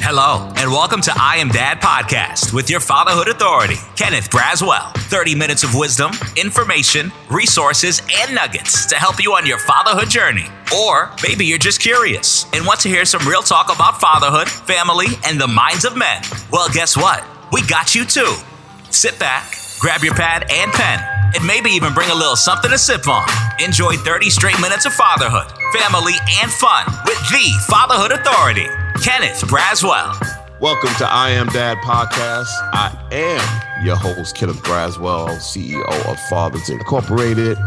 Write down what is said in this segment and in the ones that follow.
Hello, and welcome to I Am Dad Podcast with your fatherhood authority, Kenneth Braswell. 30 minutes of wisdom, information, resources, and nuggets to help you on your fatherhood journey. Or maybe you're just curious and want to hear some real talk about fatherhood, family, and the minds of men. Well, guess what? We got you too. Sit back, grab your pad and pen, and maybe even bring a little something to sip on. Enjoy 30 straight minutes of fatherhood, family, and fun with the Fatherhood Authority, Kenneth Braswell. Welcome to I Am Dad Podcast. I am your host, Kenneth Braswell, CEO of Fathers Incorporated.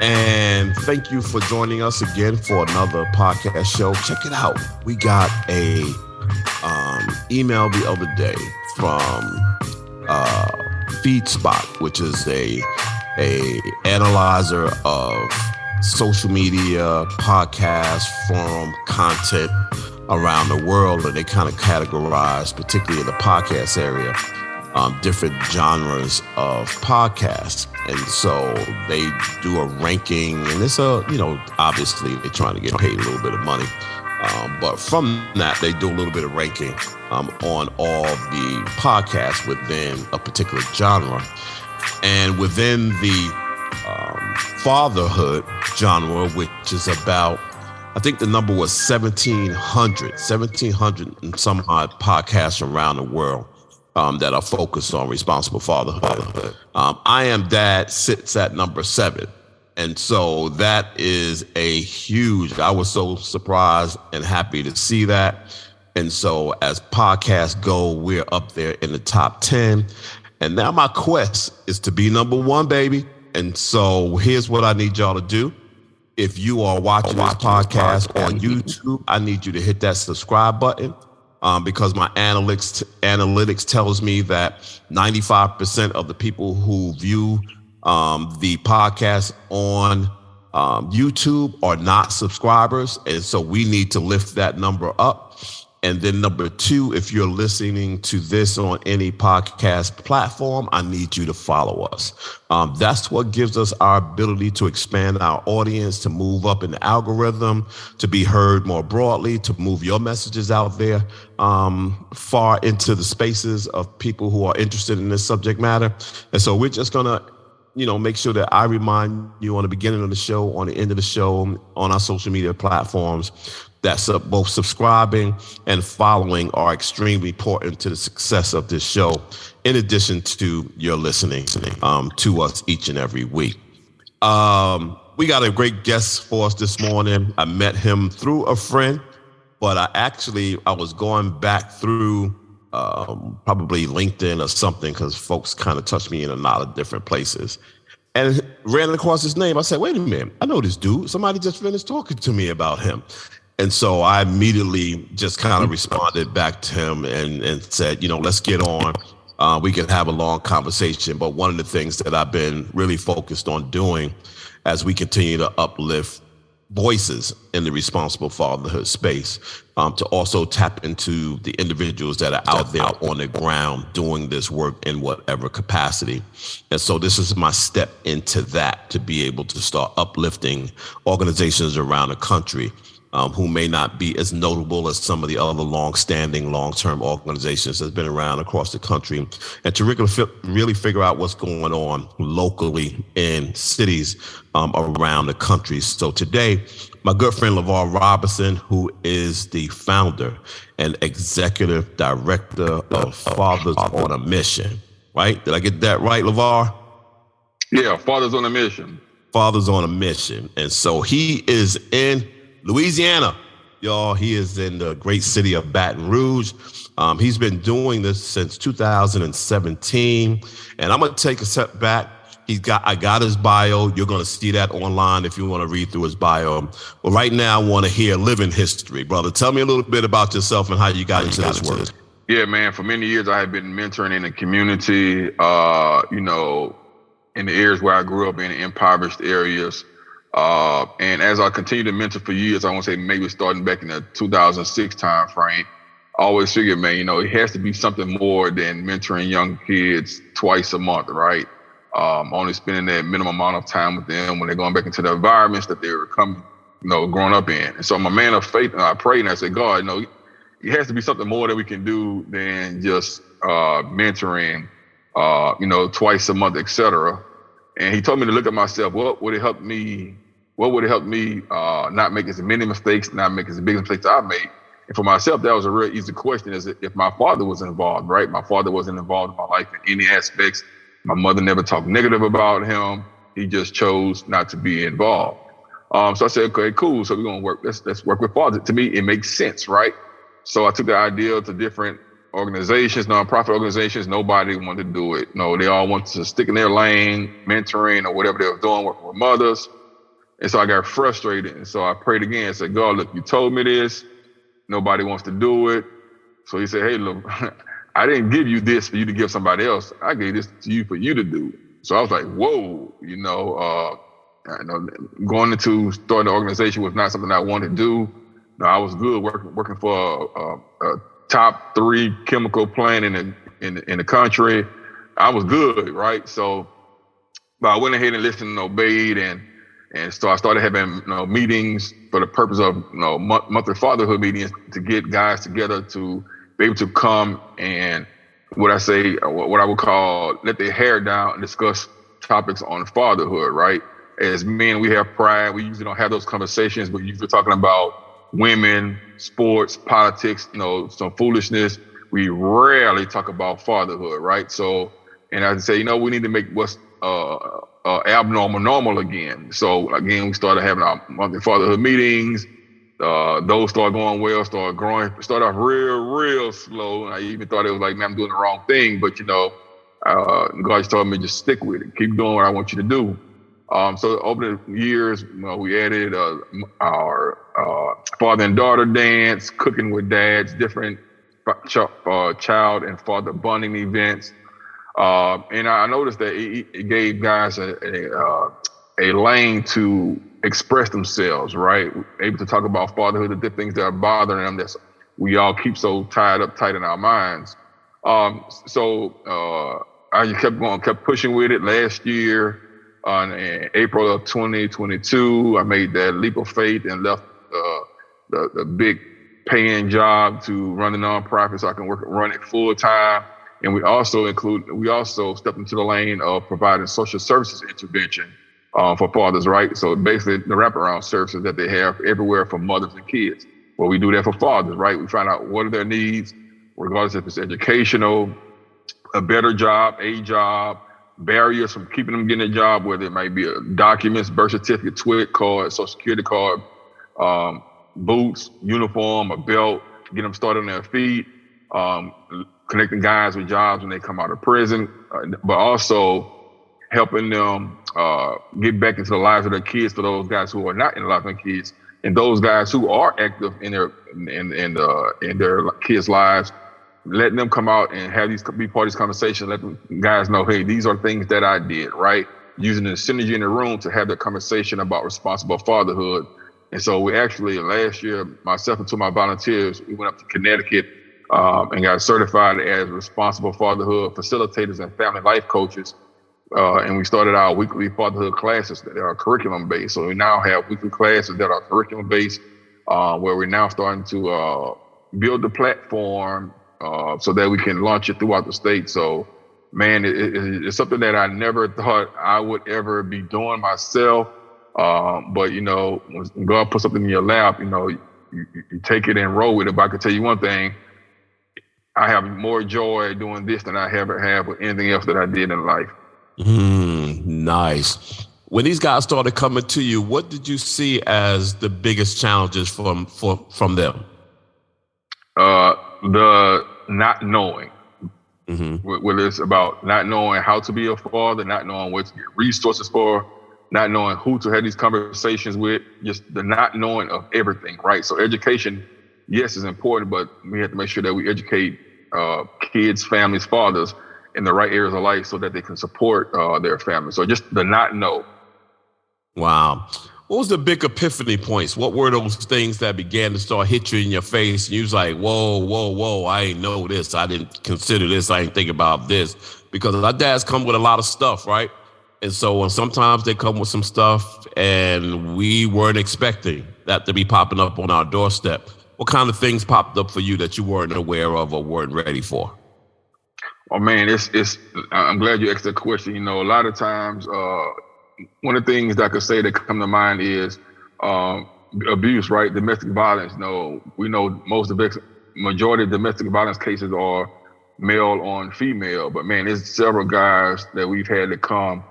And thank you for joining us again for another podcast show. Check it out. We got a email the other day from FeedSpot, which is a analyzer of social media, podcast, forum content around the world, and they kind of categorize, particularly in the podcast area, different genres of podcasts. And so they do a ranking, and it's obviously they're trying to get paid a little bit of money. But from that, they do a little bit of ranking on all the podcasts within a particular genre. And within the fatherhood genre, which is about, I think the number was 1,700 and some odd podcasts around the world that are focused on responsible fatherhood. I Am Dad sits at number 7. And so that is a huge, I was so surprised and happy to see that. And so as podcasts go, we're up there in the top 10. And now my quest is to be number 1, baby. And so here's what I need y'all to do. If you are watching this podcast on YouTube, I need you to hit that subscribe button because my analytics tells me that 95% of the people who view the podcast on YouTube are not subscribers. And so we need to lift that number up. And then number 2, if you're listening to this on any podcast platform, I need you to follow us. That's what gives us our ability to expand our audience, to move up in the algorithm, to be heard more broadly, to move your messages out there far into the spaces of people who are interested in this subject matter. And so we're just going to make sure that I remind you on the beginning of the show, on the end of the show, on our social media platforms, that both subscribing and following are extremely important to the success of this show, in addition to your listening to us each and every week. We got a great guest for us this morning. I met him through a friend, but I was going back through probably LinkedIn or something, because folks kind of touched me in a lot of different places, and ran across his name. I said, wait a minute, I know this dude. Somebody just finished talking to me about him. And so I immediately just kind of responded back to him and said, let's get on. We can have a long conversation. But one of the things that I've been really focused on doing as we continue to uplift voices in the responsible fatherhood space, to also tap into the individuals that are out there on the ground doing this work in whatever capacity. And so this is my step into that, to be able to start uplifting organizations around the country who may not be as notable as some of the other long-standing, long-term organizations that's been around across the country, and to really figure out what's going on locally in cities around the country. So today, my good friend Levar Robinson, who is the founder and executive director of Fathers on a Mission, right? Did I get that right, Levar? Yeah, Fathers on a Mission. Fathers on a Mission. And so he is in Louisiana, y'all. He is in the great city of Baton Rouge. He's been doing this since 2017. And I'm going to take a step back. I got his bio. You're going to see that online if you want to read through his bio. But right now, I want to hear living history. Brother, tell me a little bit about yourself and how you got into this work. Yeah, man. For many years, I have been mentoring in the community, in the areas where I grew up in impoverished areas. And as I continue to mentor for years, I want to say maybe starting back in the 2006 time frame, I always figured, man, it has to be something more than mentoring young kids twice a month, right? Only spending that minimum amount of time with them when they're going back into the environments that they were growing up in. And so I'm a man of faith, and I prayed and I said, God, it has to be something more that we can do than just mentoring, twice a month, etc. And he told me to look at myself. What would it help me? What would it help me not make as many mistakes, not make as big mistakes I made? And for myself, that was a real easy question: is if my father was involved, right? My father wasn't involved in my life in any aspects. My mother never talked negative about him. He just chose not to be involved. So I said, okay, cool. So we're gonna work. Let's work with fathers. To me, it makes sense, right? So I took the idea to different organizations, nonprofit organizations. Nobody wanted to do it. No, they all wanted to stick in their lane, mentoring or whatever they were doing, working with mothers. And so I got frustrated. And so I prayed again and said, God, look, you told me this. Nobody wants to do it. So he said, hey, look, I didn't give you this for you to give somebody else. I gave this to you for you to do. So I was like, whoa, going into starting an organization was not something I wanted to do. No, I was good working for a top 3 chemical plant in the country. I was good, right? So, but I went ahead and listened and obeyed, and so I started having meetings for the purpose of monthly fatherhood meetings to get guys together to be able to come and what I would call let their hair down and discuss topics on fatherhood, right? As men, we have pride. We usually don't have those conversations, but usually talking about women, sports, politics, some foolishness. We rarely talk about fatherhood, right? So, and I say, we need to make what's abnormal normal again. So again, we started having our monthly fatherhood meetings. Those started going well, started growing, started off real slow. And I even thought it was like, man, I'm doing the wrong thing. But, God just told me just stick with it. Keep doing what I want you to do. So over the years, we added our father and daughter dance, cooking with dads, different child and father bonding events. And I noticed that it gave guys a lane to express themselves, right? Able to talk about fatherhood, the different things that are bothering them that we all keep so tied in our minds. So I just kept pushing with it. Last year, in April of 2022, I made that leap of faith and left the big paying job to run the nonprofit so I can run it full time. And we also stepped into the lane of providing social services intervention for fathers, right? So basically the wraparound services that they have everywhere for mothers and kids. Well, we do that for fathers, right? We find out what are their needs, regardless if it's educational, a better job, barriers from keeping them getting a job, whether it might be documents, birth certificate, TWIC card, social security card, boots, uniform, a belt, get them started on their feet, connecting guys with jobs when they come out of prison, but also helping them get back into the lives of their kids for those guys who are not in the lives of their kids, and those guys who are active in their kids' lives, letting them come out and be part of this conversation, let them guys know, hey, these are things that I did, right? Using the synergy in the room to have that conversation about responsible fatherhood. And so we actually, last year, myself and two of my volunteers, we went up to Connecticut and got certified as responsible fatherhood facilitators and family life coaches. And we started our weekly fatherhood classes that are curriculum-based. So we now have weekly classes that are curriculum-based, where we're now starting to build the platform so that we can launch it throughout the state. So, man, it's something that I never thought I would ever be doing myself. But, when God puts something in your lap, you take it and roll with it. But I can tell you one thing, I have more joy doing this than I ever have with anything else that I did in life. Nice. When these guys started coming to you, what did you see as the biggest challenges from them? The not knowing, whether it's about not knowing how to be a father, not knowing what to get resources for, not knowing who to have these conversations with, just the not knowing of everything, right? So education, yes, is important, but we have to make sure that we educate kids, families, fathers in the right areas of life so that they can support their families. So just the not know. Wow. What was the big epiphany points? What were those things that began to start hit you in your face? And you was like, whoa, I ain't know this. I didn't consider this. I didn't think about this. Because our dads come with a lot of stuff, right? And so sometimes they come with some stuff and we weren't expecting that to be popping up on our doorstep. what kind of things popped up for you that you weren't aware of or weren't ready for? Oh man, I'm glad you asked that question. You know, a lot of times, one of the things that I could say that come to mind is abuse, right? Domestic violence. You know, we know majority of domestic violence cases are male on female, but man, there's several guys that we've had to come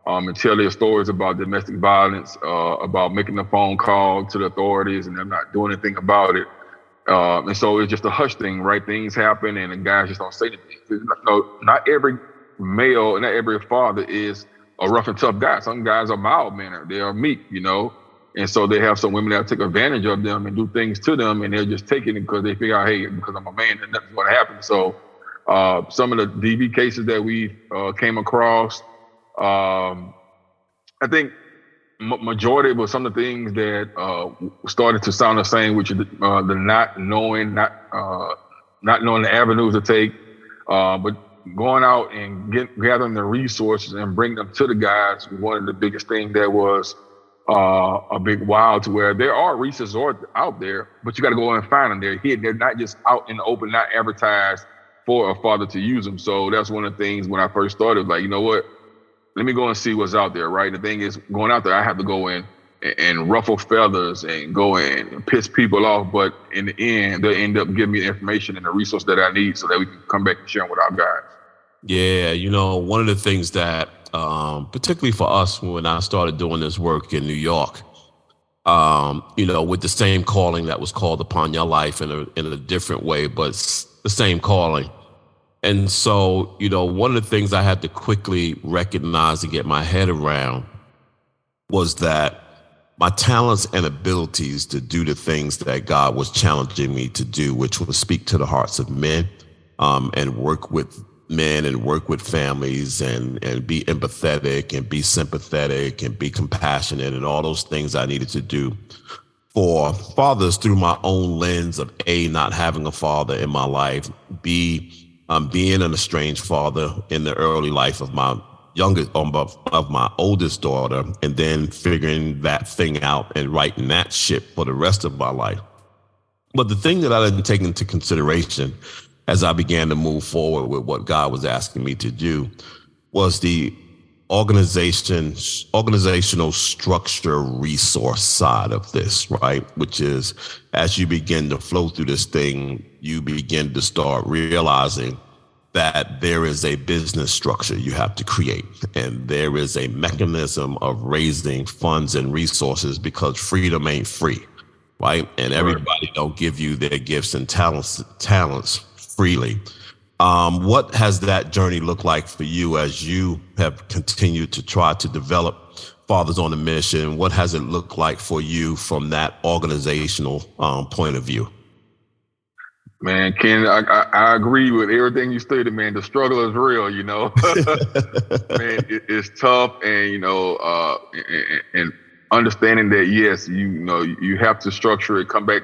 and tell their stories about domestic violence, about making a phone call to the authorities and them not doing anything about it. And so it's just a hush thing, right? Things happen and the guys just don't say anything. Not every male and not every father is a rough and tough guy. Some guys are mild-mannered. They are meek, you know? And so they have some women that take advantage of them and do things to them, and they're just taking it because they figure out, hey, because I'm a man, then nothing's going to happen. So some of the DV cases that we came across, I think majority was some of the things that started to sound the same, which is the not knowing the avenues to take, but going out and gathering the resources and bring them to the guys. One of the biggest things that was a big wow, to where there are resources out there, but you got to go and find them. They're hidden. They're not just out in the open, not advertised for a father to use them. So that's one of the things when I first started, like, you know what? Let me go and see what's out there, right? The thing is, going out there, I have to go in and ruffle feathers and go in and piss people off. But in the end, they'll end up giving me the information and the resource that I need so that we can come back and share them with our guys. Yeah, you know, one of the things that, particularly for us, when I started doing this work in New York, you know, with the same calling that was called upon your life in a different way, but the same calling. And so, you know, one of the things I had to quickly recognize and get my head around was that my talents and abilities to do the things that God was challenging me to do, which was speak to the hearts of men, and work with men and work with families and be empathetic and be sympathetic and be compassionate and all those things I needed to do for fathers through my own lens of A, not having a father in my life, B, being an estranged father in the early life of my oldest daughter, and then figuring that thing out and writing that ship for the rest of my life. But the thing that I didn't take into consideration as I began to move forward with what God was asking me to do was the organizational structure resource side of this, right? Which is, as you begin to flow through this thing, you begin to start realizing that there is a business structure you have to create, and there is a mechanism of raising funds and resources, because freedom ain't free, right? And everybody don't give you their gifts and talents freely. What has that journey looked like for you as you have continued to try to develop Fathers on a Mission? What has it looked like for you from that organizational point of view? Man, Ken, I agree with everything you stated, man. The struggle is real, you know. Man, it's tough, and, you know, and understanding that, yes, you have to structure it, come back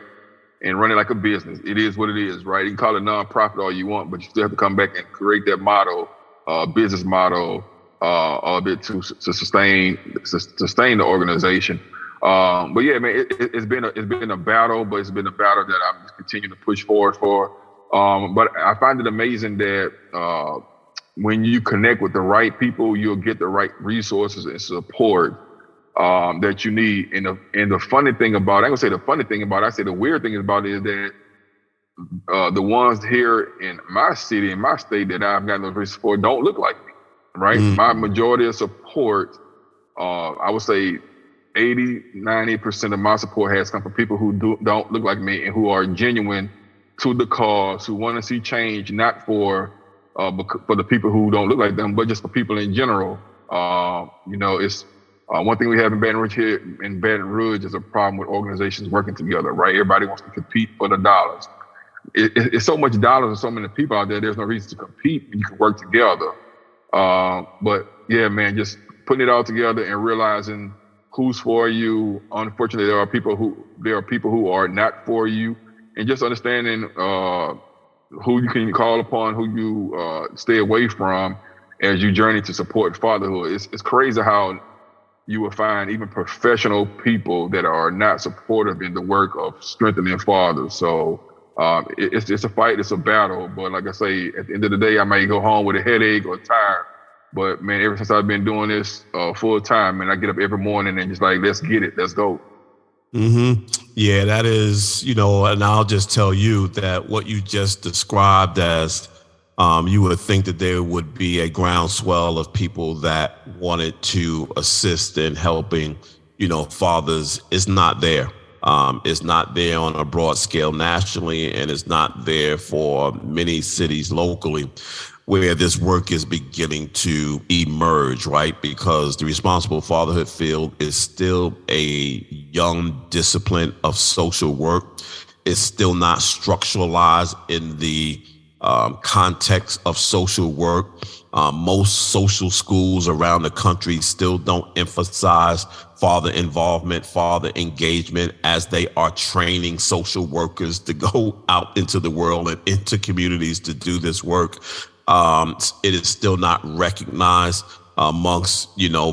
and run it like a business. It is what it is, right? You can call it nonprofit all you want, but you still have to come back and create that model, business model, all bit to sustain the organization. But yeah, man, it's been a battle, but it's been a battle that I'm continuing to push forward for. But I find it amazing that when you connect with the right people, you'll get the right resources and support that you need. And the funny thing about it, I ain't gonna say the funny thing about it, I say the weird thing about it is that the ones here in my city, in my state that I've gotten those resources for don't look like me, right? Mm-hmm. My majority of support, I would say 80-90% of my support has come from people who don't look like me and who are genuine to the cause, who want to see change, not for the people who don't look like them, but just for people in general. You know, it's one thing we have in Baton Rouge here. In Baton Rouge is a problem with organizations working together, right? Everybody wants to compete for the dollars. It's so much dollars and so many people out there. There's no reason to compete when you can work together. But yeah, man, just putting it all together and realizing who's for you. Unfortunately, there are people who are not for you, and just understanding who you can call upon, who you stay away from as you journey to support fatherhood. It's crazy how you will find even professional people that are not supportive in the work of strengthening fathers. So it's a fight, it's a battle. But like I say, at the end of the day, I may go home with a headache or tired. But man, ever since I've been doing this full time, and I get up every morning and just like, let's get it, let's go. Mm-hmm. Yeah, that is, and I'll just tell you that what you just described as you would think that there would be a groundswell of people that wanted to assist in helping, fathers. Is not there. It's not there on a broad scale nationally, and it's not there for many cities locally where this work is beginning to emerge, right? Because the responsible fatherhood field is still a young discipline of social work. It's still not structuralized in the context of social work. Most social schools around the country still don't emphasize father involvement, father engagement as they are training social workers to go out into the world and into communities to do this work. It is still not recognized amongst,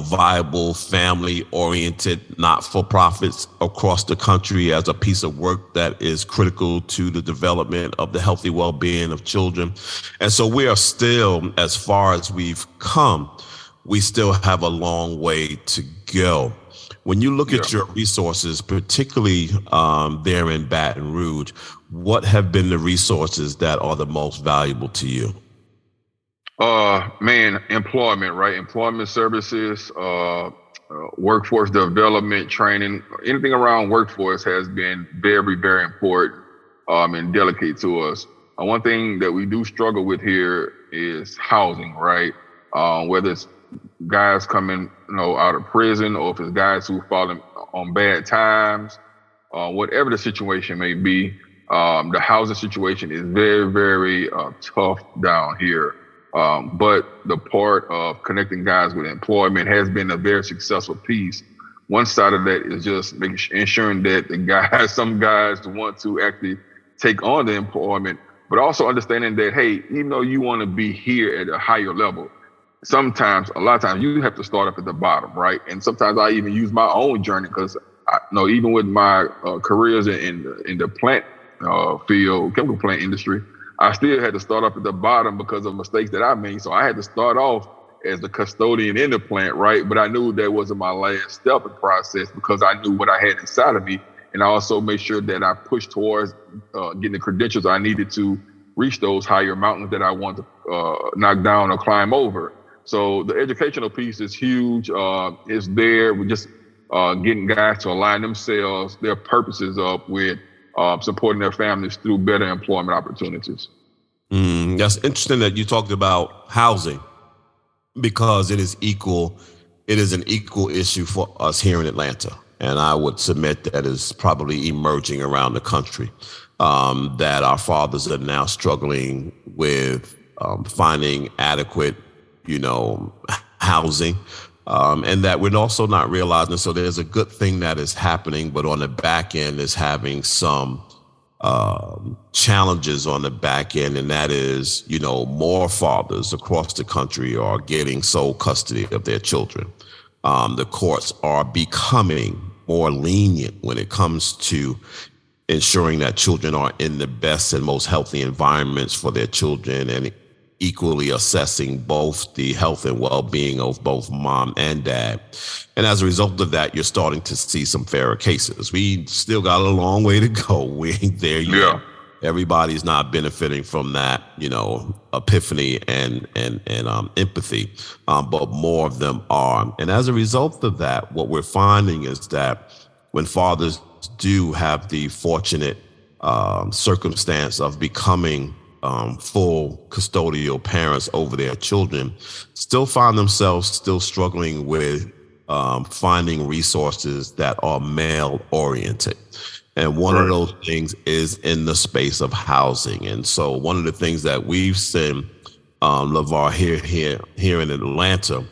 viable family-oriented not-for-profits across the country as a piece of work that is critical to the development of the healthy well-being of children. And so we are still, as far as we've come, we still have a long way to go. When you look at your resources, particularly there in Baton Rouge, what have been the resources that are the most valuable to you? Employment, right? Employment services, workforce development, training, anything around workforce has been very, very important and delicate to us. One thing that we do struggle with here is housing, right? Whether it's guys coming, out of prison, or if it's guys who fallen on bad times, whatever the situation may be, the housing situation is very, very tough down here. But the part of connecting guys with employment has been a very successful piece. One side of that is just ensuring that some guys want to actually take on the employment, but also understanding that, hey, even though you want to be here at a higher level, a lot of times you have to start up at the bottom, right? And sometimes I even use my own journey because even with my careers in the plant field, chemical plant industry, I still had to start up at the bottom because of mistakes that I made. So I had to start off as the custodian in the plant, right? But I knew that wasn't my last step in the process because I knew what I had inside of me. And I also made sure that I pushed towards getting the credentials I needed to reach those higher mountains that I wanted to knock down or climb over. So the educational piece is huge. It's there. We're just getting guys to align themselves, their purposes up with supporting their families through better employment opportunities. That's interesting that you talked about housing because it is an equal issue for us here in Atlanta. And I would submit that is probably emerging around the country, that our fathers are now struggling with finding adequate, housing. And that we're also not realizing. So there's a good thing that is happening, but on the back end is having some challenges on the back end. And that is, more fathers across the country are getting sole custody of their children. The courts are becoming more lenient when it comes to ensuring that children are in the best and most healthy environments for their children, and equally assessing both the health and well-being of both mom and dad. And as a result of that, you're starting to see some fairer cases. We still got a long way to go. We ain't there yet. Yeah. Everybody's not benefiting from that, epiphany and empathy, but more of them are. And as a result of that, what we're finding is that when fathers do have the fortunate circumstance of becoming full custodial parents over their children, still find themselves still struggling with finding resources that are male oriented. And one of those things is in the space of housing. And so one of the things that we've seen, Levar, here in Atlanta,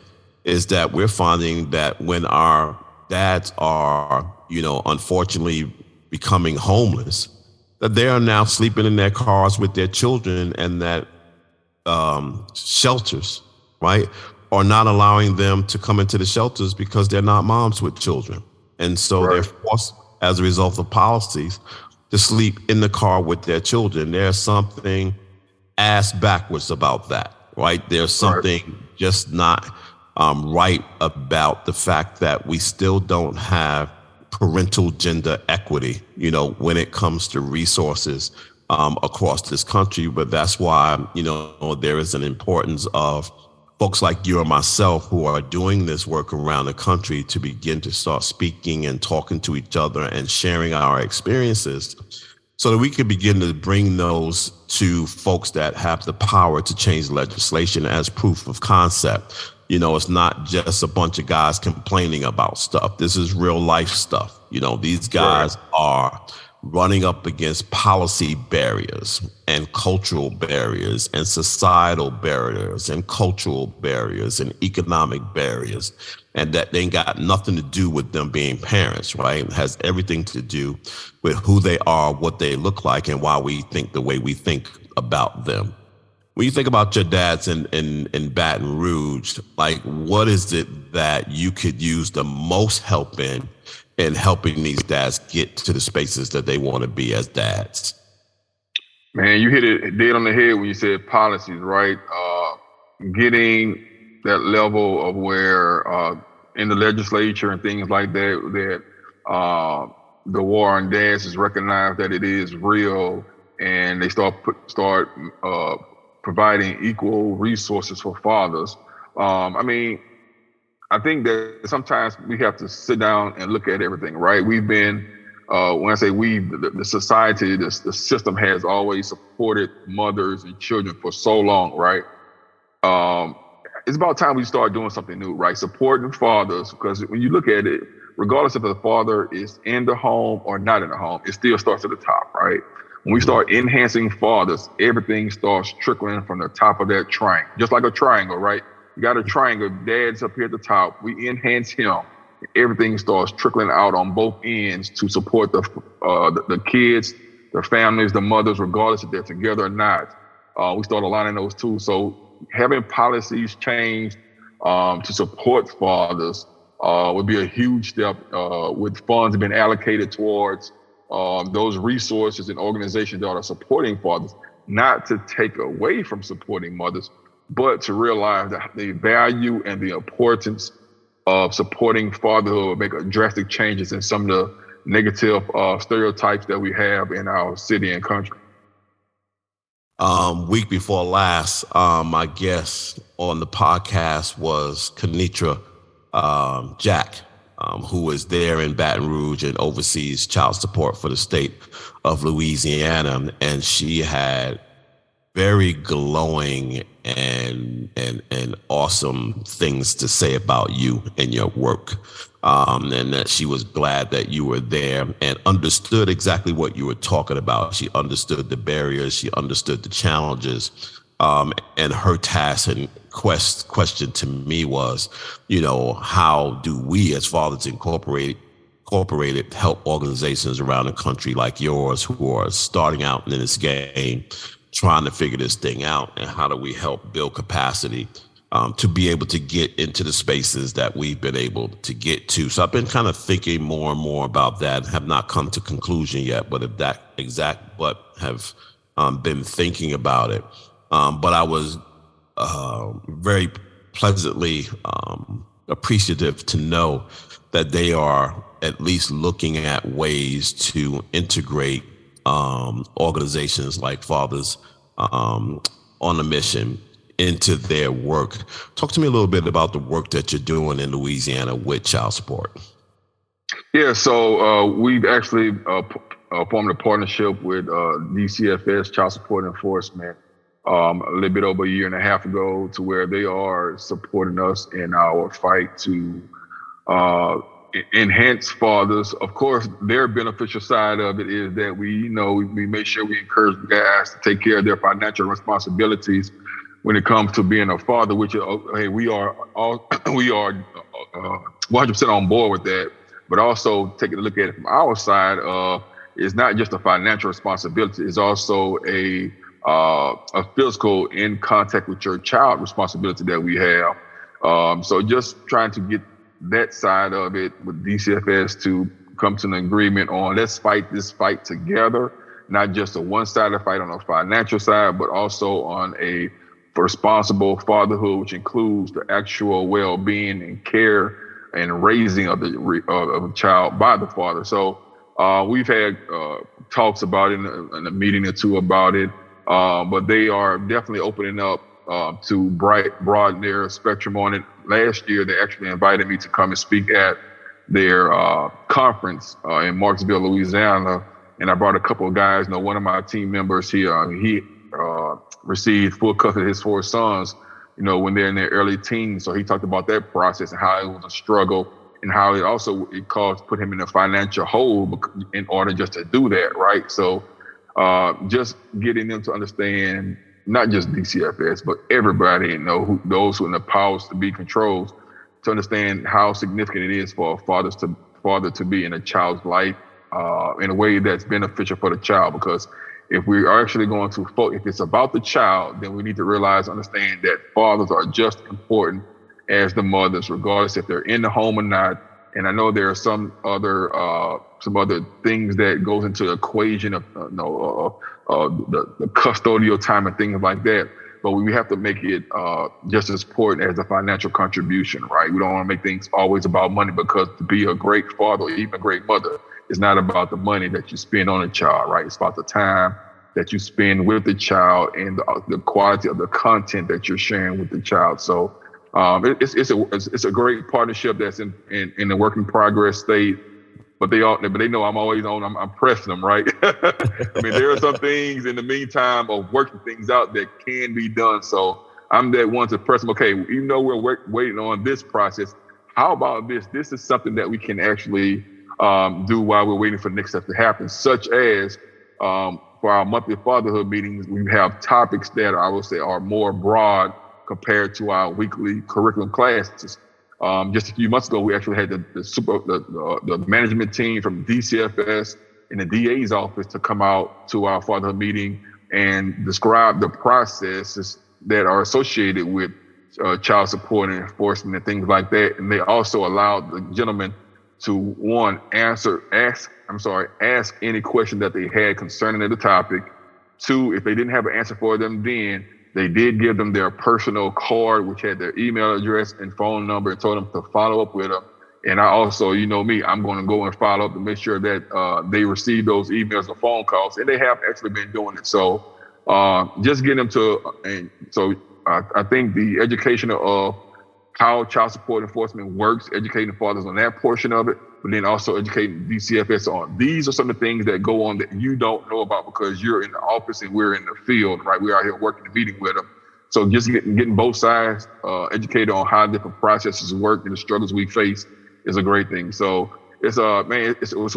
is that we're finding that when our dads are, unfortunately becoming homeless, that they are now sleeping in their cars with their children, and that shelters, right, or not allowing them to come into the shelters because they're not moms with children. And so they're forced, as a result of policies, to sleep in the car with their children. There's something ass backwards about that, right? There's something just not right about the fact that we still don't have parental gender equity, when it comes to resources across this country. But that's why, there is an importance of folks like you and myself who are doing this work around the country to begin to start speaking and talking to each other and sharing our experiences so that we can begin to bring those to folks that have the power to change legislation as proof of concept. It's not just a bunch of guys complaining about stuff. This is real life stuff. These guys are running up against policy barriers and cultural barriers and societal barriers and cultural barriers and economic barriers. And that ain't got nothing to do with them being parents, right? It has everything to do with who they are, what they look like, and why we think the way we think about them. When you think about your dads in Baton Rouge, like, what is it that you could use the most help in helping these dads get to the spaces that they want to be as dads? Man, you hit it dead on the head when you said policies, right? Getting that level of where in the legislature and things like that the war on dads is recognized that it is real, and they start providing equal resources for fathers. I think that sometimes we have to sit down and look at everything, right? We've been, when I say we, the society, the system has always supported mothers and children for so long, right? It's about time we start doing something new, right? Supporting fathers, because when you look at it, regardless if the father is in the home or not in the home, it still starts at the top, right? When we start enhancing fathers, everything starts trickling from the top of that triangle, just like a triangle, right? You got a triangle, dad's up here at the top, we enhance him, everything starts trickling out on both ends to support the kids, the families, the mothers, regardless if they're together or not. We start aligning those two. So having policies changed to support fathers would be a huge step, with funds being allocated towards those resources and organizations that are supporting fathers, not to take away from supporting mothers, but to realize that the value and the importance of supporting fatherhood make drastic changes in some of the negative stereotypes that we have in our city and country. Week before last, my guest on the podcast was Kenitra Jack, who is there in Baton Rouge and oversees child support for the state of Louisiana. And she had very glowing and awesome things to say about you and your work. And that she was glad that you were there and understood exactly what you were talking about. She understood the barriers, she understood the challenges. And her task and question to me was, how do we as Fathers Incorporated help organizations around the country like yours who are starting out in this game, trying to figure this thing out, and how do we help build capacity to be able to get into the spaces that we've been able to get to. So I've been kind of thinking more and more about that, have not come to conclusion yet, but have been thinking about it. But I was very pleasantly appreciative to know that they are at least looking at ways to integrate organizations like Fathers on a Mission into their work. Talk to me a little bit about the work that you're doing in Louisiana with child support. Yeah, so we've actually formed a partnership with DCFS Child Support Enforcement a little bit over a year and a half ago, to where they are supporting us in our fight to enhance fathers. Of course, their beneficial side of it is that we make sure we encourage guys to take care of their financial responsibilities when it comes to being a father, which we are 100% on board with that. But also taking a look at it from our side, it's not just a financial responsibility; it's also a physical in contact with your child responsibility that we have. So just trying to get that side of it with DCFS to come to an agreement on let's fight this fight together, not just a one-sided fight on a financial side, but also on a responsible fatherhood, which includes the actual well-being and care and raising of a child by the father. So we've had talks about it in a meeting or two about it, but they are definitely opening up to broaden their spectrum on it. Last year, they actually invited me to come and speak at their conference in Marksville, Louisiana, and I brought a couple of guys. One of my team members here, he received full custody of his 4 sons, when they're in their early teens. So he talked about that process and how it was a struggle and how it put him in a financial hole in order just to do that, right? So just getting them to understand not just DCFS, but everybody, those who are in the powers to be controls, to understand how significant it is for a father to be in a child's life in a way that's beneficial for the child. Because if we are actually going to if it's about the child, then we need to understand that fathers are just important as the mothers, regardless if they're in the home or not. And I know there are some other things that goes into the equation of the custodial time and things like that. But we have to make it just as important as the financial contribution, right? We don't want to make things always about money, because to be a great father or even a great mother is not about the money that you spend on a child, right? It's about the time that you spend with the child and the quality of the content that you're sharing with the child. So it's a great partnership that's in the work in progress state. But they know I'm always on. I'm pressing them, right? I mean, there are some things in the meantime of working things out that can be done. So I'm that one to press them. Okay, even though we're waiting on this process, how about this? This is something that we can actually do while we're waiting for the next step to happen, such as for our monthly fatherhood meetings, we have topics that I would say are more broad compared to our weekly curriculum classes. Just a few months ago, we actually had the management team from DCFS and the DA's office to come out to our fatherhood meeting and describe the processes that are associated with child support and enforcement and things like that. And they also allowed the gentleman to ask any question that they had concerning the topic. 2, if they didn't have an answer for them then, they did give them their personal card, which had their email address and phone number, and told them to follow up with them. And I also, me, I'm going to go and follow up to make sure that they receive those emails and phone calls. And they have actually been doing it. So just getting them to, and so I think the education of how child support enforcement works, educating fathers on that portion of it, but then also educating DCFS on these are some of the things that go on that you don't know about because you're in the office and we're in the field, right? We're out here working the meeting with them. So just getting both sides educated on how different processes work and the struggles we face is a great thing. So it's a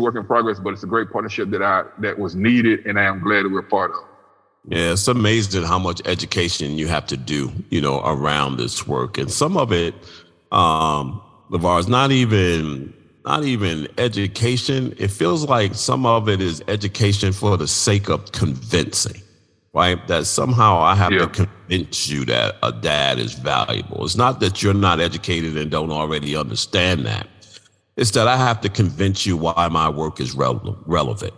work in progress, but it's a great partnership that was needed, and I am glad that we're part of. Yeah, it's amazing how much education you have to do, around this work. And some of it, Levar, is not even education. It feels like some of it is education for the sake of convincing, right? That somehow I have to convince you that a dad is valuable. It's not that you're not educated and don't already understand that. It's that I have to convince you why my work is relevant,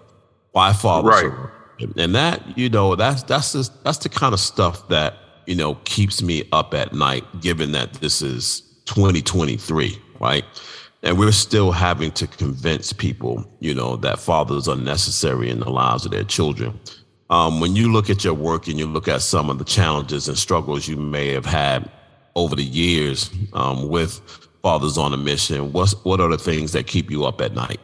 why fathers are relevant. And that, that's the kind of stuff that, keeps me up at night, given that this is 2023, right? And we're still having to convince people, that fathers are necessary in the lives of their children. When you look at your work and you look at some of the challenges and struggles you may have had over the years with Fathers on a Mission, what are the things that keep you up at night?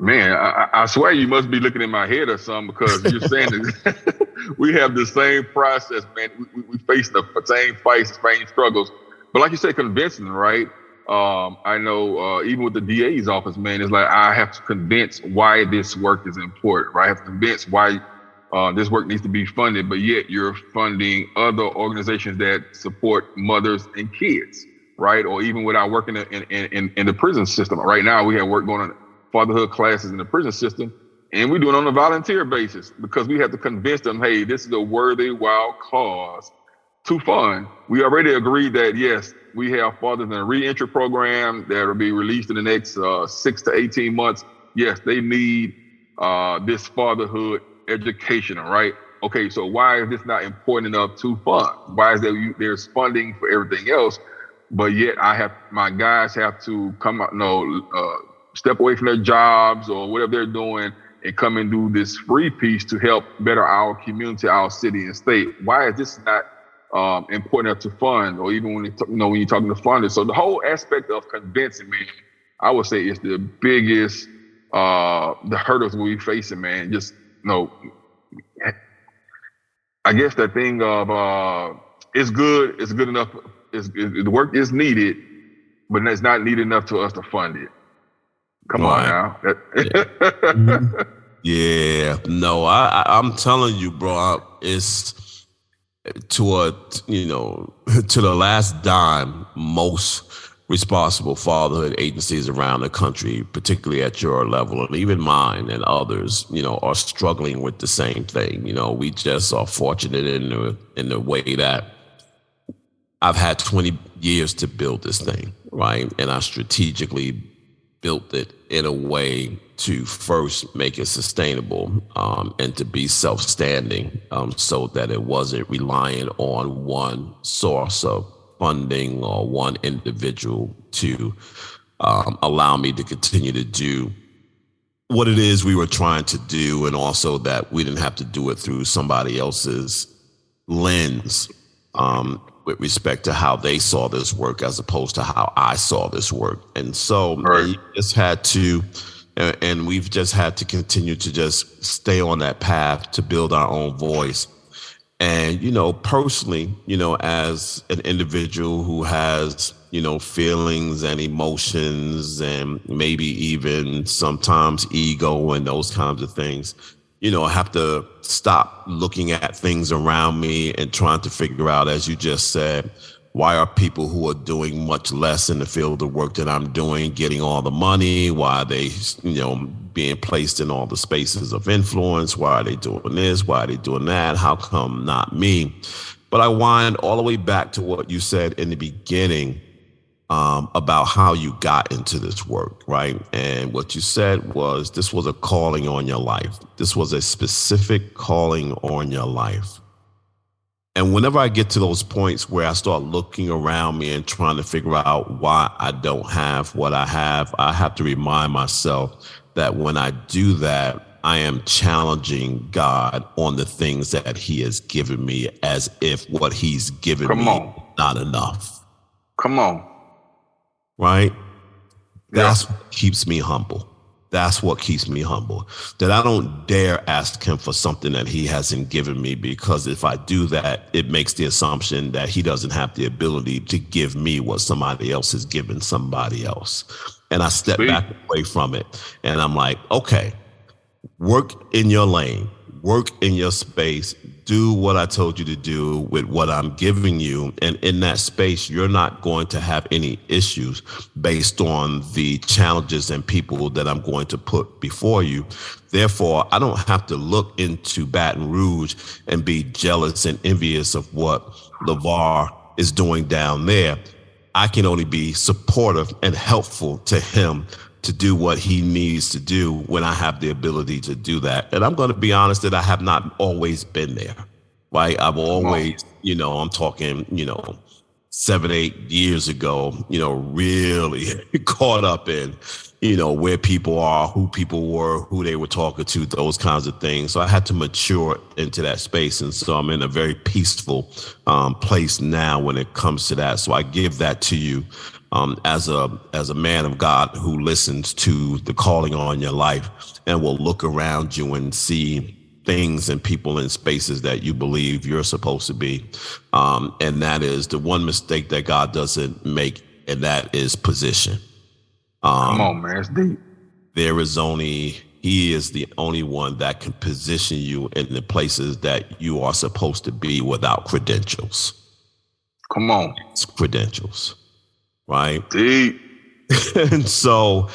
Man, I swear you must be looking in my head or something, because you're saying that we have the same process, man. We face the same fights, same struggles. But like you said, convincing, right? I know even with the DA's office, man, it's like I have to convince why this work is important, right? I have to convince why this work needs to be funded, but yet you're funding other organizations that support mothers and kids, right? Or even with our work in the prison system. Right now, we have work going on fatherhood classes in the prison system, and we do it on a volunteer basis because we have to convince them, hey, this is a worthy, wild cause to fund. We already agreed that, yes, we have fathers in a reentry program that will be released in the next 6 to 18 months. Yes, they need this fatherhood education, right? Okay, so why is this not important enough to fund? Why is there's funding for everything else, but yet my guys have to come out, step away from their jobs or whatever they're doing and come and do this free piece to help better our community, our city and state? Why is this not important enough to fund, or even when you're talking to funders? So the whole aspect of convincing, man, I would say is the biggest the hurdles we're facing, man. Just I guess that thing of it's good enough. The work is needed, but it's not needed enough to us to fund it. Come on now. Yeah, no, I'm telling you, bro, it's to the last dime, most responsible fatherhood agencies around the country, particularly at your level, and even mine and others, are struggling with the same thing. We just are fortunate in the way that I've had 20 years to build this thing, right? And I strategically built it in a way to first make it sustainable and to be self-standing, so that it wasn't reliant on one source of funding or one individual to allow me to continue to do what it is we were trying to do, and also that we didn't have to do it through somebody else's lens with respect to how they saw this work as opposed to how I saw this work. And so we just had to, and we've just had to continue to just stay on that path to build our own voice. And, personally, as an individual who has, feelings and emotions and maybe even sometimes ego and those kinds of things, I have to stop looking at things around me and trying to figure out, as you just said, why are people who are doing much less in the field of work that I'm doing getting all the money? Why are they, being placed in all the spaces of influence? Why are they doing this? Why are they doing that? How come not me? But I wind all the way back to what you said in the beginning about how you got into this work, right? And what you said was this was a calling on your life. This was a specific calling on your life. And whenever I get to those points where I start looking around me and trying to figure out why I don't have what I have to remind myself that when I do that, I am challenging God on the things that he has given me, as if what he's given me is not enough. Come on. Right? That's what keeps me humble. That's what keeps me humble. That I don't dare ask him for something that he hasn't given me, because if I do that, it makes the assumption that he doesn't have the ability to give me what somebody else has given somebody else. And I step back away from it. And I'm like, okay, work in your lane, work in your space, do what I told you to do with what I'm giving you. And in that space, you're not going to have any issues based on the challenges and people that I'm going to put before you. Therefore, I don't have to look into Baton Rouge and be jealous and envious of what Levar is doing down there. I can only be supportive and helpful to him to do what he needs to do when I have the ability to do that. And I'm going to be honest that I have not always been there, right? I've always, I'm talking, 7, 8 years ago, really caught up in, where people are, who people were, who they were talking to, those kinds of things. So I had to mature into that space. And so I'm in a very peaceful place now when it comes to that. So I give that to you as a man of God who listens to the calling on your life and will look around you and see things and people in spaces that you believe you're supposed to be. And that is the one mistake that God doesn't make, and that is position. Come on, man. It's deep. He is the only one that can position you in the places that you are supposed to be without credentials. Come on. It's credentials, right? Deep. And so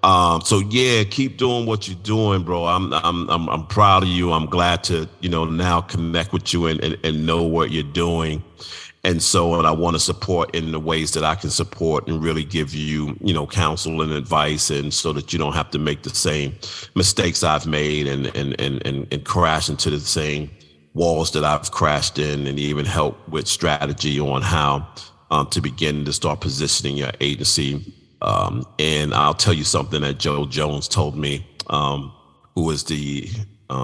So yeah, keep doing what you're doing, bro. I'm proud of you. I'm glad to, now connect with you and know what you're doing. And I want to support in the ways that I can support and really give you, counsel and advice, and so that you don't have to make the same mistakes I've made and crash into the same walls that I've crashed in, and even help with strategy on how to begin to start positioning your agency. And I'll tell you something that Joe Jones told me, who is the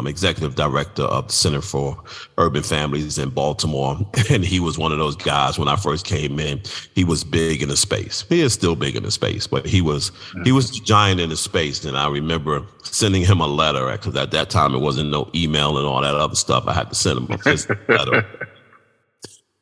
executive director of the Center for Urban Families in Baltimore. And he was one of those guys when I first came in. He was big in the space. He is still big in the space, but he was the giant in the space. And I remember sending him a letter, because at that time it wasn't no email and all that other stuff. I had to send him a physical letter.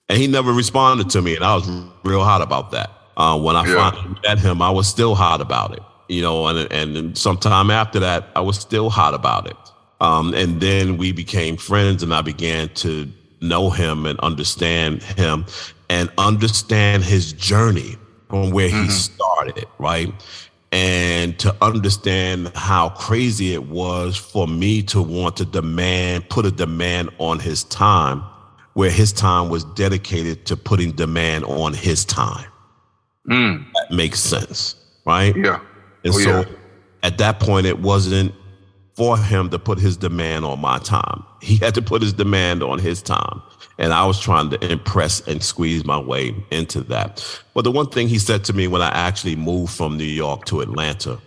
And he never responded to me. And I was real hot about that. When I finally met him, I was still hot about it, and sometime after that, I was still hot about it. And then we became friends, and I began to know him and understand his journey from where he started, right? And to understand how crazy it was for me to want to put a demand on his time, where his time was dedicated to putting demand on his time. That makes sense, right? Yeah. And at that point, it wasn't for him to put his demand on my time. He had to put his demand on his time. And I was trying to impress and squeeze my way into that. But the one thing he said to me when I actually moved from New York to Atlanta,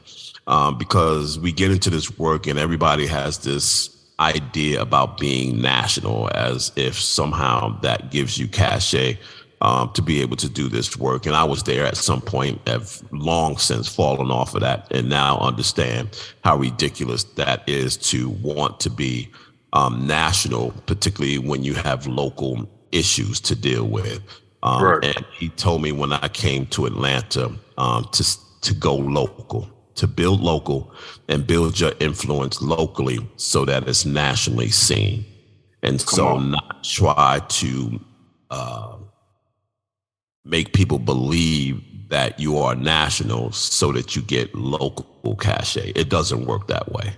because we get into this work and everybody has this idea about being national, as if somehow that gives you cachet to be able to do this work. And I was there at some point, have long since fallen off of that, and now understand how ridiculous that is to want to be national, particularly when you have local issues to deal with. Right. And he told me when I came to Atlanta to go local, to build local and build your influence locally so that it's nationally seen. And not try to make people believe that you are national so that you get local cachet. It doesn't work that way.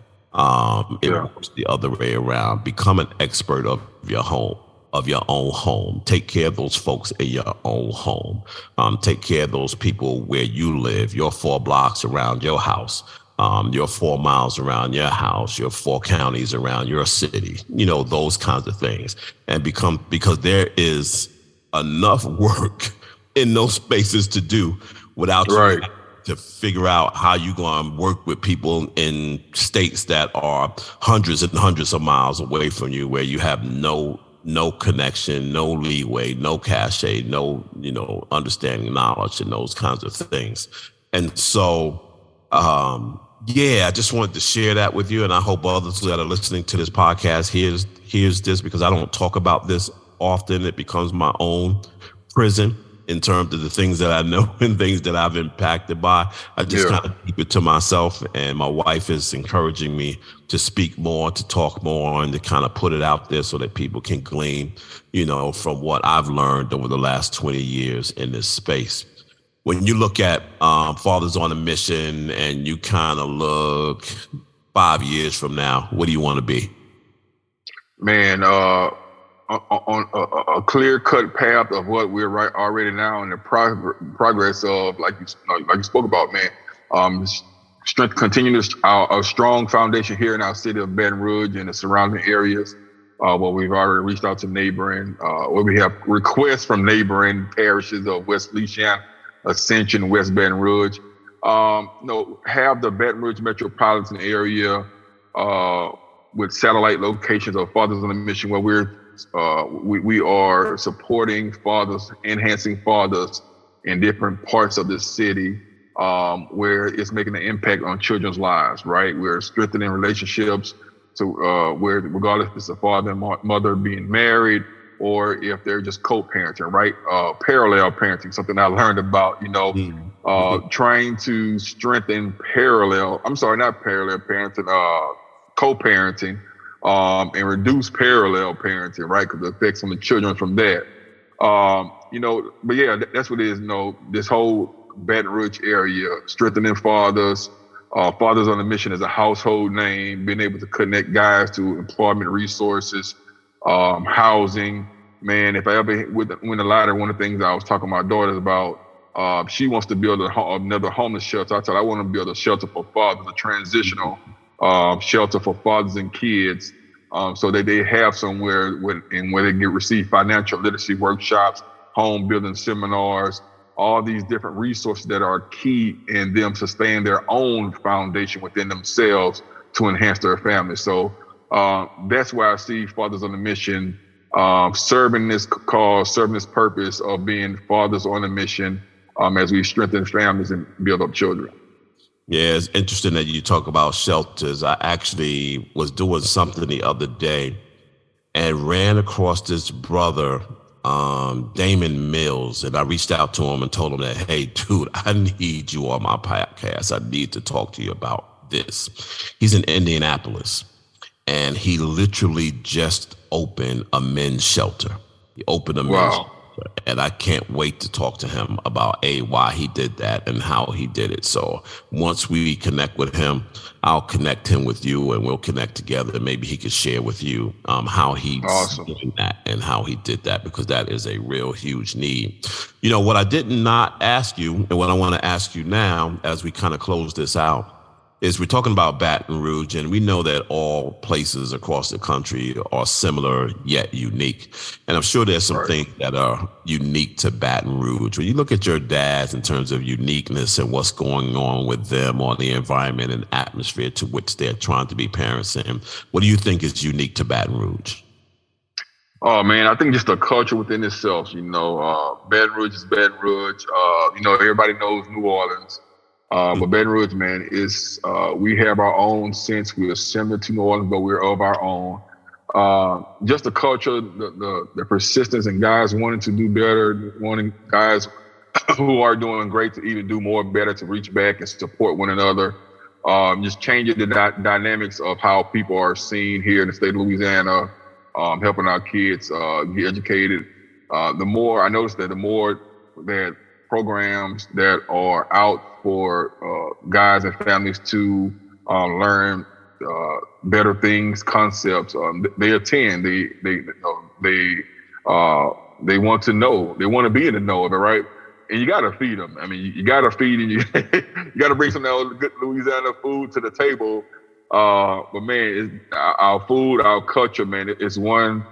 It works the other way around. Become an expert of your own home. Take care of those folks in your own home. Take care of those people where you live, your 4 blocks around your house, your 4 miles around your house, your 4 counties around your city, those kinds of things. And because there is enough work in those spaces to do without you having to figure out how you're going to work with people in states that are hundreds and hundreds of miles away from you, where you have no connection, no leeway, no cachet, no, understanding, knowledge, and those kinds of things. And so, I just wanted to share that with you. And I hope others that are listening to this podcast hears this, because I don't talk about this often. It becomes my own prison in terms of the things that I know and things that I've impacted by. I just kind of keep it to myself, and my wife is encouraging me to speak more, to talk more, and to kind of put it out there so that people can glean, from what I've learned over the last 20 years in this space. When you look at Fathers on a Mission and you kind of look 5 years from now, what do you want to be? Man, on a clear-cut path of what we're already now in the progress of, like you spoke about, man. Continuing a strong foundation here in our city of Baton Rouge and the surrounding areas, where we've already reached out to where we have requests from neighboring parishes of West Louisiana, Ascension, West Baton Rouge. Have the Baton Rouge metropolitan area with satellite locations of Fathers on a Mission, where we are supporting fathers, enhancing fathers in different parts of the city, where it's making an impact on children's lives, right? We're strengthening relationships where, regardless if it's a father and mother being married, or if they're just co-parenting, right? Parallel parenting, something I learned about, trying to strengthen co-parenting, and reduce parallel parenting, right? Because it affects on the children from that. But that's what it is, this whole Baton Rouge area, strengthening fathers, Fathers on a Mission is a household name, being able to connect guys to employment resources, housing. Man, if I ever win the lottery, one of the things I was talking to my daughters about, she wants to build another homeless shelter. I told her I want to build a shelter for fathers, a transitional shelter for fathers and kids, so that they have somewhere where they can receive financial literacy workshops, home building seminars, all these different resources that are key in them sustaining their own foundation within themselves to enhance their family. So that's why I see Fathers on a Mission serving this cause, serving this purpose of being fathers on a mission as we strengthen families and build up children. Yeah, it's interesting that you talk about shelters. I actually was doing something the other day and ran across this brother, Damon Mills, and I reached out to him and told him that, hey, dude, I need you on my podcast. I need to talk to you about this. He's in Indianapolis, and he literally just opened a men's shelter. He opened a men's shelter, and I can't wait to talk to him about why he did that and how he did it. So once we connect with him, I'll connect him with you, and we'll connect together. Maybe he could share with you how he's doing that and how he did that, because that is a real huge need. You know, what I did not ask you, and what I want to ask you now as we kind of close this out, is we're talking about Baton Rouge, and we know that all places across the country are similar yet unique. And I'm sure there's some things that are unique to Baton Rouge. When you look at your dads in terms of uniqueness and what's going on with them on the environment and atmosphere to which they're trying to be parents in, what do you think is unique to Baton Rouge? Oh, man, I think just the culture within itself, Baton Rouge is Baton Rouge. Everybody knows New Orleans. But Baton Rouge, man, we have our own sense. We are similar to New Orleans, but we're of our own. Just the culture, the persistence, and guys wanting to do better, wanting guys who are doing great to even do more, better, to reach back and support one another. Just changing the dynamics of how people are seen here in the state of Louisiana, helping our kids get educated. The more that programs that are out for guys and families to learn better things, concepts. They attend. They want to know. They want to be in the know of it, right? And you got to feed them. I mean, you got to feed, and you got to bring some of that good Louisiana food to the table. But man, our food, our culture, man, it's one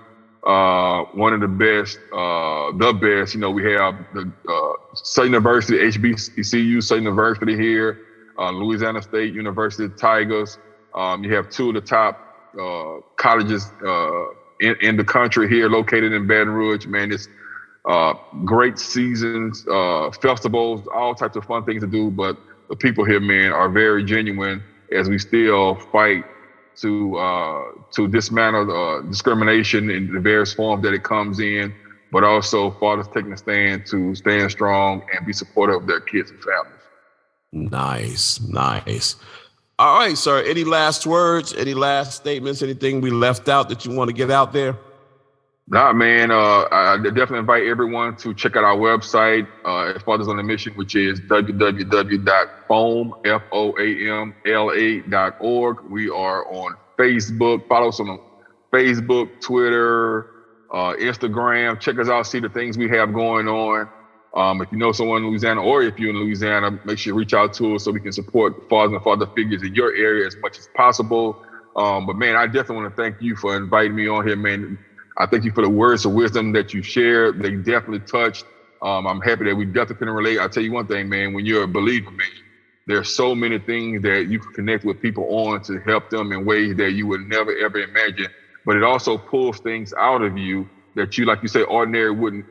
of the best. The best. We have the State University, HBCU State University here, Louisiana State University Tigers. You have two of the top colleges in the country here, located in Baton Rouge. Man, it's great seasons, festivals, all types of fun things to do. But the people here, man, are very genuine as we still fight to dismantle discrimination in the various forms that it comes in, but also fathers taking a stand to stand strong and be supportive of their kids and families. Nice. All right, sir. Any last words, any last statements, anything we left out that you want to get out there? Nah, man. I definitely invite everyone to check out our website at Fathers on a Mission, which is www.foamla.org. We are on Facebook. Follow us on Facebook, Twitter, Instagram. Check us out. See the things we have going on. If you know someone in Louisiana, or if you're in Louisiana, make sure you reach out to us so we can support fathers and father figures in your area as much as possible. But man, I definitely want to thank you for inviting me on here, man. I thank you for the words of wisdom that you shared. They definitely touched. I'm happy that we definitely can relate. I'll tell you one thing, man, when you're a believer, man, there's so many things that you can connect with people on to help them in ways that you would never, ever imagine. But it also pulls things out of you that you, like you say, ordinary wouldn't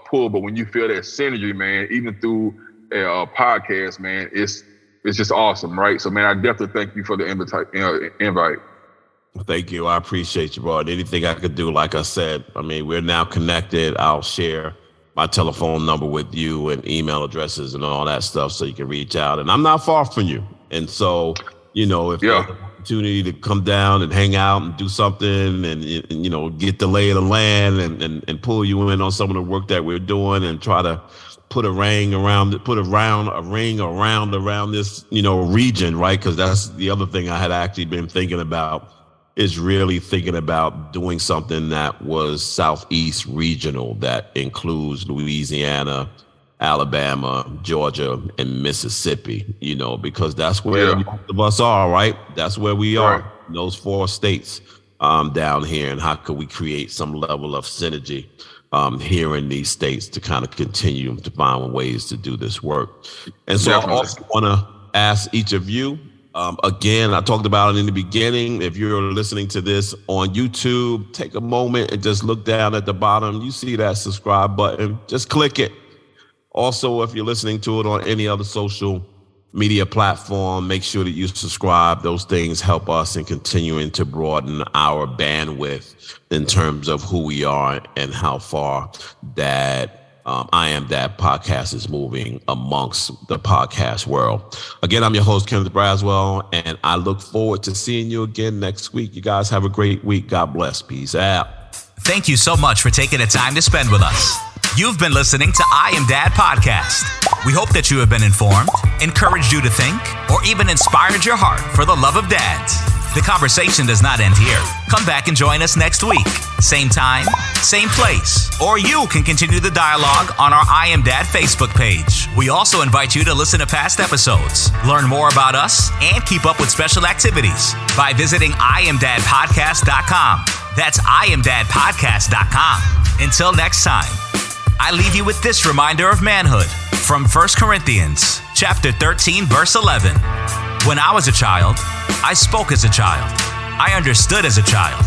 pull. But when you feel that synergy, man, even through a podcast, man, it's just awesome, right? So, man, I definitely thank you for the invite. Thank you. I appreciate you, bro. Anything I could do, like I said, I mean, we're now connected. I'll share my telephone number with you and email addresses and all that stuff so you can reach out. And I'm not far from you. And so, if opportunity to come down and hang out and do something and get the lay of the land and pull you in on some of the work that we're doing and try to put a ring around this, region, right? Because that's the other thing I had actually been thinking about, is really thinking about doing something that was Southeast regional, that includes Louisiana, Alabama, Georgia, and Mississippi, because that's where most of us are, right? That's where we are, in those 4 states down here. And how could we create some level of synergy here in these states to kind of continue to find ways to do this work? And so I also want to ask each of you, again, I talked about it in the beginning. If you're listening to this on YouTube, take a moment and just look down at the bottom. You see that subscribe button, just click it. Also, if you're listening to it on any other social media platform, make sure that you subscribe. Those things help us in continuing to broaden our bandwidth in terms of who we are and how far that I Am Dad podcast is moving amongst the podcast world. Again, I'm your host, Kenneth Braswell, and I look forward to seeing you again next week. You guys have a great week. God bless. Peace out. Thank you so much for taking the time to spend with us. You've been listening to I Am Dad podcast. We hope that you have been informed, encouraged you to think, or even inspired your heart for the love of dads. The conversation does not end here. Come back and join us next week. Same time, same place. Or you can continue the dialogue on our I Am Dad Facebook page. We also invite you to listen to past episodes, learn more about us, and keep up with special activities by visiting IamDadPodcast.com. That's IamDadPodcast.com. Until next time, I leave you with this reminder of manhood from 1 Corinthians chapter 13, verse 11. When I was a child, I spoke as a child. I understood as a child.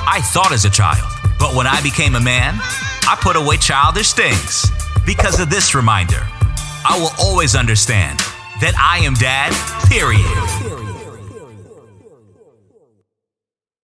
I thought as a child. But when I became a man, I put away childish things. Because of this reminder, I will always understand that I am Dad, period.